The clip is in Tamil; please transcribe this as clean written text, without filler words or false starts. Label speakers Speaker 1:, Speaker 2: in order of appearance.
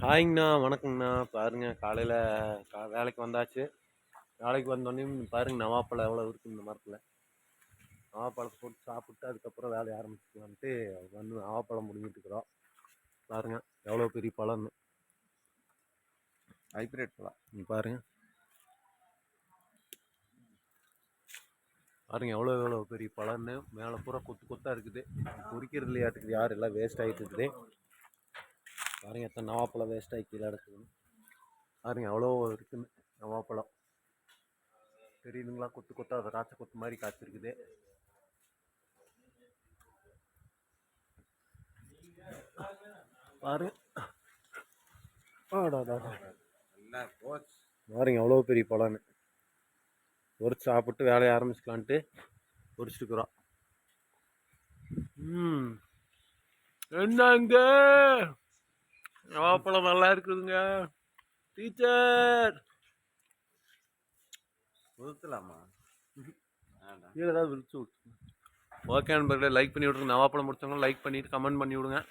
Speaker 1: ஹாய்ங்கண்ணா, வணக்கங்கண்ணா. பாருங்க காலையில் வேலைக்கு வந்தாச்சு. வேலைக்கு வந்தோடனே பாருங்க நவாப்பழம் எவ்வளோ இருக்குது இந்த மரத்தில். நவாப்பழத்தை போட்டு சாப்பிட்டு அதுக்கப்புறம் வேலையை ஆரம்பிச்சுக்கலான்ட்டு வந்து நவாப்பழம் முடிஞ்சிட்டு இருக்கிறோம். பாருங்க எவ்வளோ பெரிய பழம்னு. ஹைப்ரிட் பழம் பாருங்க. பாருங்க எவ்வளோ பெரிய பழம்னு. மேலே பூரா கொத்து கொத்தாக இருக்குது. பொறிக்கிறது இல்லையாட்டுக்குது, யார் எல்லாம் வேஸ்ட் ஆகிட்டு இருக்குது. பாருங்க எத்தனை நவாப்பழம் வேஸ்ட் ஆகி கீழே கிடக்குதுன்னு. பாருங்க எவ்வளோ இருக்குன்னு நவாப்பழம். தெரியுதுங்களா? கொத்து கொத்தா திராட்சை கொத்து மாதிரி காய்ச்சிருக்குது. பாருங்க பாருங்க எவ்வளோ பெரிய பழம்னு. பொறிச்சு சாப்பிட்டு வேலையை ஆரம்பிச்சுக்கலான்ட்டு பொறிச்சிட்டுக்கிறோம். என்னங்க நவாப்பழம் நல்லா இருக்குதுங்க டீச்சர். விழுத்தலாமா? கீழே ஏதாவது விழிச்சு விட்டு. ஓகே நண்பர்களே, லைக் பண்ணி விட்ருங்க. நவாப்பழம் முடிச்சவங்க லைக் பண்ணிவிட்டு கமெண்ட் பண்ணி விடுங்க.